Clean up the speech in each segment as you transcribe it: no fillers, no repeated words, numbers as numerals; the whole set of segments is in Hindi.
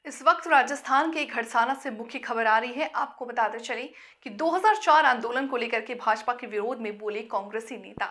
इस वक्त राजस्थान के घड़साना से मुख्य खबर आ रही है। आपको बताते चले कि 2004 आंदोलन को लेकर के भाजपा के विरोध में बोले कांग्रेसी नेता।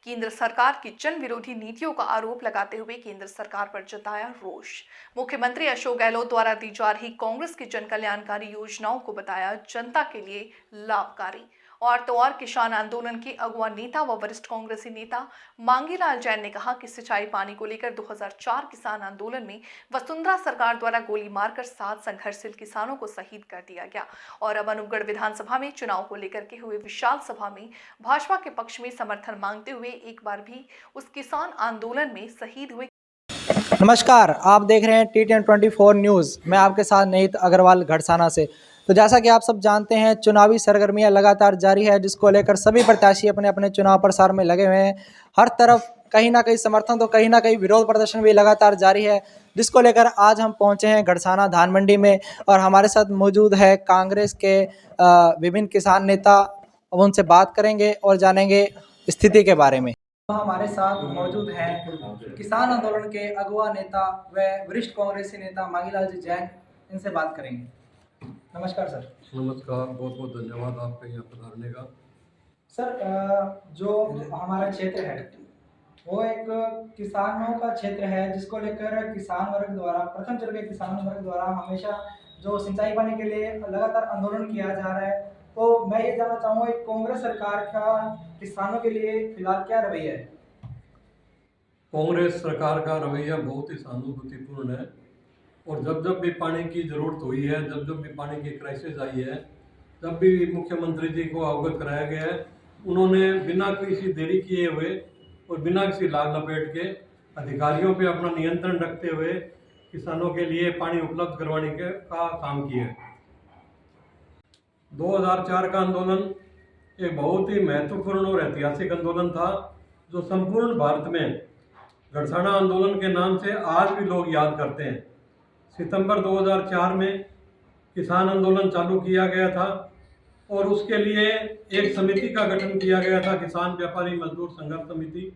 केंद्र सरकार की जन विरोधी नीतियों का आरोप लगाते हुए केंद्र सरकार पर जताया रोष। मुख्यमंत्री अशोक गहलोत द्वारा दी जा रही कांग्रेस की जन कल्याणकारी योजनाओं को बताया जनता के लिए लाभकारी। और तो और किसान आंदोलन के अगुवा नेता व वरिष्ठ कांग्रेसी नेता मांगीलाल जैन ने कहा कि सिंचाई पानी को लेकर 2004 किसान आंदोलन में वसुंधरा सरकार द्वारा गोली मारकर 7 संघर्षशील किसानों को शहीद कर दिया गया। और अब अनूपगढ़ विधानसभा में चुनाव को लेकर के हुए विशाल सभा में भाजपा के पक्ष में समर्थन मांगते हुए एक बार भी उस किसान आंदोलन में शहीद हुए। नमस्कार, आप देख रहे हैं T1024 न्यूज़। मैं आपके साथ नहित अग्रवाल घड़साना से। तो जैसा कि आप सब जानते हैं, चुनावी सरगर्मियां लगातार जारी है, जिसको लेकर सभी प्रत्याशी अपने अपने चुनाव प्रचार में लगे हुए हैं। हर तरफ कहीं ना कहीं समर्थन तो कहीं ना कहीं विरोध प्रदर्शन भी लगातार जारी है, जिसको लेकर आज हम पहुंचे हैं घड़साना धान मंडी में। और हमारे साथ मौजूद है कांग्रेस के विभिन्न किसान नेता। अब उनसे बात करेंगे और जानेंगे स्थिति के बारे में। हमारे साथ मौजूद हैं किसान आंदोलन के अगुवा नेता व वरिष्ठ कांग्रेसी नेता मांगीलाल जी जैन। इनसे बात करेंगे। नमस्कार सर। नमस्कार, बहुत बहुत धन्यवाद आपका यहाँ पधारने का। सर, जो हमारा क्षेत्र है वो एक किसानों का क्षेत्र है, जिसको लेकर किसान वर्ग द्वारा प्रथम चरण के किसान वर्ग द्वारा हमेशा जो सिंचाई पानी के लिए लगातार आंदोलन किया जा रहा है। तो मैं ये जानना चाहूँगा, कांग्रेस सरकार का किसानों के लिए फिलहाल क्या रवैया है? कांग्रेस सरकार का रवैया बहुत ही सहानुभूतिपूर्ण है और जब जब भी पानी की ज़रूरत हुई है, जब जब भी पानी की क्राइसिस आई है, जब भी मुख्यमंत्री जी को अवगत कराया गया है, उन्होंने बिना किसी देरी किए हुए और बिना किसी लाग लपेट के अधिकारियों पे अपना नियंत्रण रखते हुए किसानों के लिए पानी उपलब्ध करवाने का काम किया है। 2004 का आंदोलन एक बहुत ही महत्वपूर्ण और ऐतिहासिक आंदोलन था, जो संपूर्ण भारत में घड़साना आंदोलन के नाम से आज भी लोग याद करते हैं। सितंबर 2004 में किसान आंदोलन चालू किया गया था और उसके लिए एक समिति का गठन किया गया था, किसान व्यापारी मजदूर संघर्ष समिति,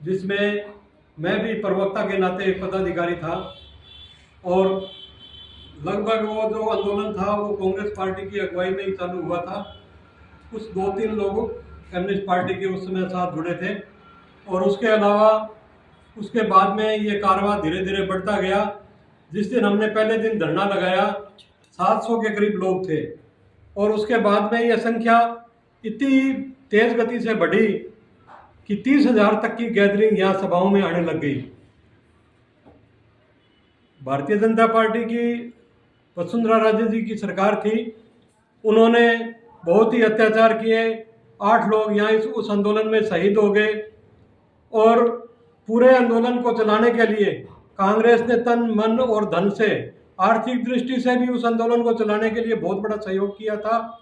जिसमें मैं भी प्रवक्ता के नाते एक पदाधिकारी था। और लगभग वो जो आंदोलन था वो कांग्रेस पार्टी की अगुवाई में ही चालू हुआ था। कुछ 2-3 लोग कम्युनिस्ट पार्टी के उस समय साथ जुड़े थे और उसके अलावा उसके बाद में ये कारवां धीरे धीरे बढ़ता गया। जिस दिन हमने पहले दिन धरना लगाया, 700 के करीब लोग थे और उसके बाद में ये संख्या इतनी तेज गति से बढ़ी कि 30,000 तक की गैदरिंग यहाँ सभाओं में आने लग गई। भारतीय जनता पार्टी की वसुंधरा राजे जी की सरकार थी, उन्होंने बहुत ही अत्याचार किए। 8 लोग यहाँ उस आंदोलन में शहीद हो गए और पूरे आंदोलन को चलाने के लिए कांग्रेस ने तन मन और धन से, आर्थिक दृष्टि से भी उस आंदोलन को चलाने के लिए बहुत बड़ा सहयोग किया था,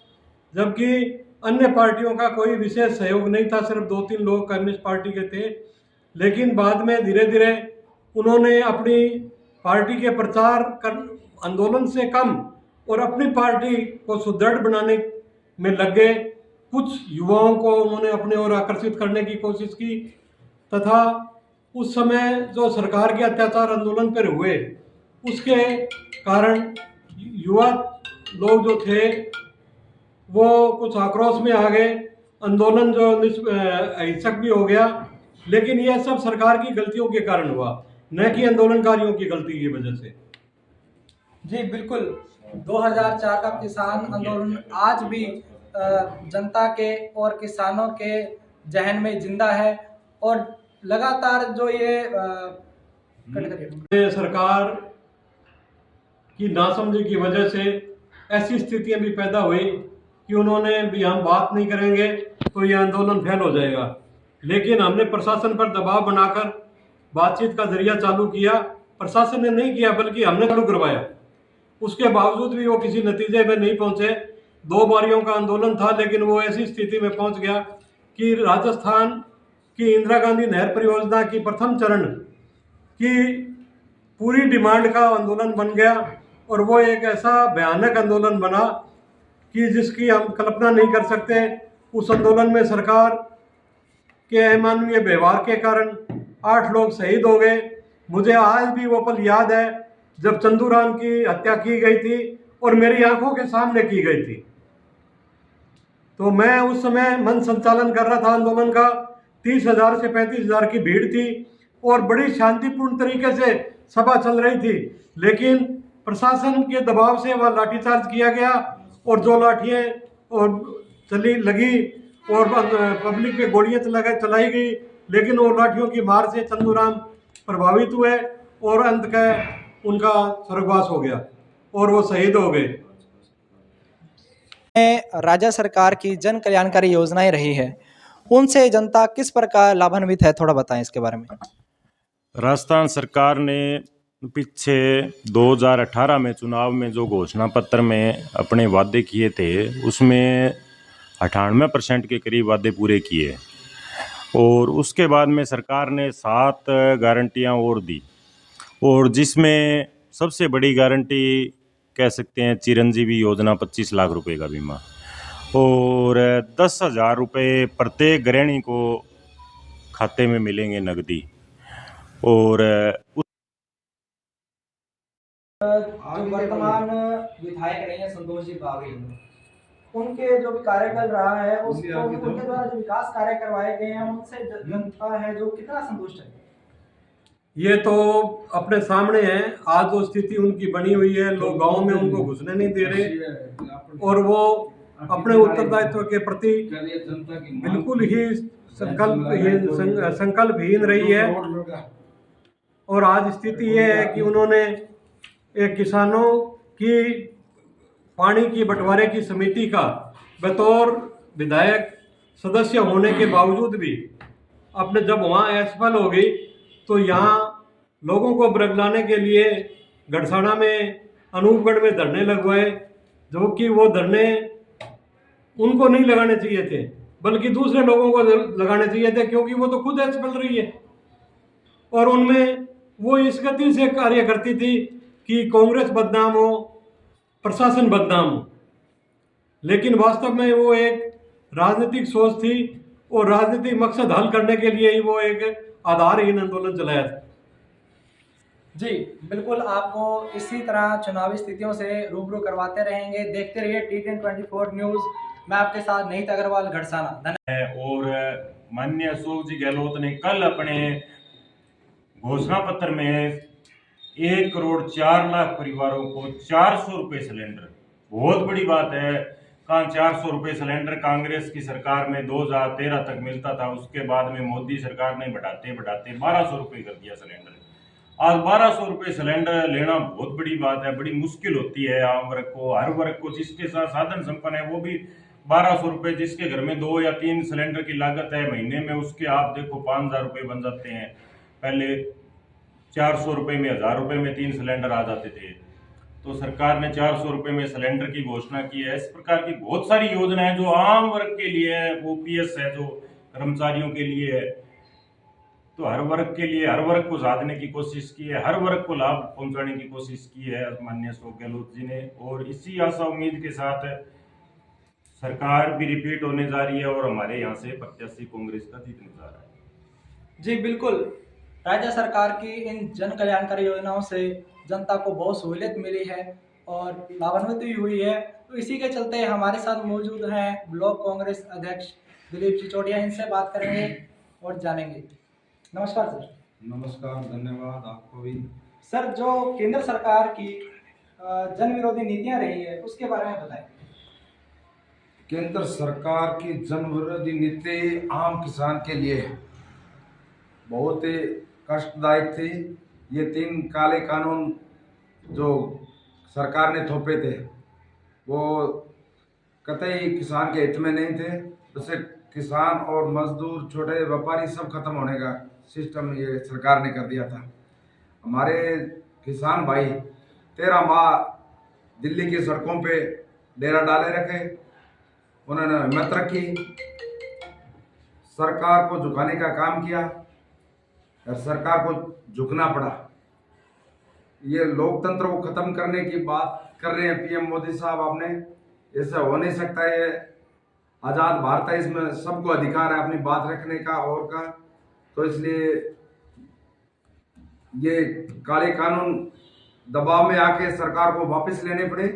जबकि अन्य पार्टियों का कोई विशेष सहयोग नहीं था। सिर्फ 2-3 लोग कम्युनिस्ट पार्टी के थे। लेकिन बाद में धीरे धीरे उन्होंने अपनी पार्टी के प्रचार कर आंदोलन से कम और अपनी पार्टी को सुदृढ़ बनाने में लग गए। कुछ युवाओं को उन्होंने अपने ओर आकर्षित करने की कोशिश की तथा उस समय जो सरकार के अत्याचार आंदोलन पर हुए, उसके कारण युवा लोग जो थे वो कुछ आक्रोश में आ गए। आंदोलन जो अहिंसक भी हो गया, लेकिन यह सब सरकार की गलतियों के कारण हुआ, न कि आंदोलनकारियों की गलती की वजह से। जी बिल्कुल। 2004 का किसान आंदोलन आज भी जनता के और किसानों के जहन में जिंदा है और लगातार जो ये सरकार की नासमझी की वजह से ऐसी स्थितियां भी पैदा हुई कि उन्होंने भी हम बात नहीं करेंगे तो ये आंदोलन फेल हो जाएगा। लेकिन हमने प्रशासन पर दबाव बनाकर बातचीत का जरिया चालू किया। प्रशासन ने नहीं किया बल्कि हमने चालू करवाया। उसके बावजूद भी वो किसी नतीजे में नहीं पहुंचे। 2 बारियों का आंदोलन था, लेकिन वो ऐसी स्थिति में पहुंच गया कि राजस्थान की इंदिरा गांधी नहर परियोजना की प्रथम चरण की पूरी डिमांड का आंदोलन बन गया और वो एक ऐसा भयानक आंदोलन बना कि जिसकी हम कल्पना नहीं कर सकते। उस आंदोलन में सरकार के अमानवीय व्यवहार के कारण 8 लोग शहीद हो गए। मुझे आज भी वो पल याद है जब चंदूराम की हत्या की गई थी और मेरी आंखों के सामने की गई थी। तो मैं उस समय मंच संचालन कर रहा था आंदोलन का। 30,000 से 35,000 की भीड़ थी और बड़ी शांतिपूर्ण तरीके से सभा चल रही थी, लेकिन प्रशासन के दबाव से वह लाठीचार्ज किया गया और जो लाठियाँ और चली लगी और पब्लिक पे गोलियां चलाई गई, लेकिन वो लाठियों की मार से चंदूराम प्रभावित हुए और अंततः उनका स्वर्गवास हो गया और वो शहीद हो गए। राज्य सरकार की जन कल्याणकारी योजनाएं रही है, उनसे जनता किस प्रकार लाभान्वित है, थोड़ा बताएं इसके बारे में। राजस्थान सरकार ने पीछे 2018 में चुनाव में जो घोषणा पत्र में अपने वादे किए थे उसमें 98% के करीब वादे पूरे किए और उसके बाद में सरकार ने 7 गारंटियां और दी और जिसमें सबसे बड़ी गारंटी कह सकते हैं चिरंजीवी योजना 25 लाख रुपए का बीमा और 10,000 रुपये प्रत्येक गृहिणी को खाते में मिलेंगे नकदी। और जो वर्तमान विधायक रहे हैं संतोष जी बावरी, उनके जो भी कार्यकाल रहा है उसको उनके द्वारा जो विकास कार्य करवाए गए हैं उनसे जनता है जो कितना संतुष्ट है? ये तो अपने सामने है। आज जो स्थिति उनकी बनी हुई है, लोग गांव में उनको घुसने नहीं दे रहे और वो अपने उत्तरदायित्व के प्रति बिल्कुल ही संकल्पहीन रही है। और आज स्थिति ये है कि उन्होंने एक किसानों की पानी की बंटवारे की समिति का बतौर विधायक सदस्य होने के बावजूद भी अपने जब वहाँ असफल हो गई तो यहाँ लोगों को बरगलाने के लिए गढ़साना में, अनूपगढ़ में धरने लगवाए, जो कि वो धरने उनको नहीं लगाने चाहिए थे बल्कि दूसरे लोगों को लगाने चाहिए थे, क्योंकि वो तो खुद असफल रही है। और उनमें वो इस गति से कार्य करती थी कि कांग्रेस बदनाम हो, प्रशासन बदनाम हो, लेकिन वास्तव में वो एक राजनीतिक सोच थी और राजनीतिक मकसद हल करने के लिए ही वो एक आधारहीन आंदोलन चलाया था। जी बिल्कुल, आपको इसी तरह चुनावी स्थितियों से रूबरू करवाते रहेंगे। देखते रहिए T1024 न्यूज़। मैं आपके साथ निहित अग्रवाल, घड़साना। धन्यवाद। और माननीय अशोक जी गहलोत ने कल अपने घोषणा पत्र में 1,04,00,000 परिवारों को 400 रुपये सिलेंडर, बहुत बड़ी बात है। कहाँ 400 रुपये सिलेंडर कांग्रेस की सरकार में 2013 तक मिलता था, उसके बाद में मोदी सरकार ने बढ़ाते बढ़ाते 1200 रुपये कर दिया सिलेंडर। आज 1200 रुपये सिलेंडर लेना बहुत बड़ी बात है, बड़ी मुश्किल होती है आम वर्ग को, हर वर्ग को। जिसके साथ साधन संपन्न है वो भी 1200 रुपये, जिसके घर में 2 या 3 सिलेंडर की लागत है महीने में, उसके आप देखो 5,000 रुपये बन जाते हैं। पहले 400 रुपये में, 1,000 रुपये में 3 सिलेंडर आ जाते थे। तो सरकार ने 400 रुपये में सिलेंडर की घोषणा की है। इस प्रकार की बहुत सारी योजनाएं जो आम वर्ग के लिए है, OPS है जो कर्मचारियों के लिए है, तो हर वर्ग के लिए, हर वर्ग को साधने की कोशिश की है, हर वर्ग को लाभ पहुंचाने की कोशिश की है माननीय अशोक गहलोत जी ने। और इसी आशा उम्मीद के साथ सरकार भी रिपीट होने जा रही है और हमारे यहाँ से प्रत्याशी कांग्रेस का जीतने जा रहा है। जी बिल्कुल, राज्य सरकार की इन जन कल्याणकारी योजनाओं से जनता को बहुत सहूलियत मिली है और लाभान्वित भी हुई है। तो इसी के चलते हमारे साथ मौजूद हैं ब्लॉक कांग्रेस अध्यक्ष दिलीप चिचोटिया। इनसे बात करेंगे और जानेंगे। नमस्कार सर। नमस्कार, धन्यवाद आपको भी। सर, जो केंद्र सरकार की जन विरोधी नीतियां रही है उसके बारे में बताएं। केंद्र सरकार की जन विरोधी नीति आम किसान के लिए बहुत ही कष्टदायक थी। ये 3 काले कानून जो सरकार ने थोपे थे वो कतई किसान के हित में नहीं थे। उससे किसान और मजदूर, छोटे व्यापारी सब खत्म होने का सिस्टम ये सरकार ने कर दिया था। हमारे किसान भाई 13 माह दिल्ली की सड़कों पे डेरा डाले रखे, उन्होंने हिम्मत रखी, सरकार को झुकाने का काम किया और सरकार को झुकना पड़ा। ये लोकतंत्र को खत्म करने की बात कर रहे हैं PM मोदी साहब। आपने, ऐसा हो नहीं सकता। ये आज़ाद भारत है, इसमें सबको अधिकार है अपनी बात रखने का और का। तो इसलिए ये काले कानून दबाव में आके सरकार को वापस लेने पड़े।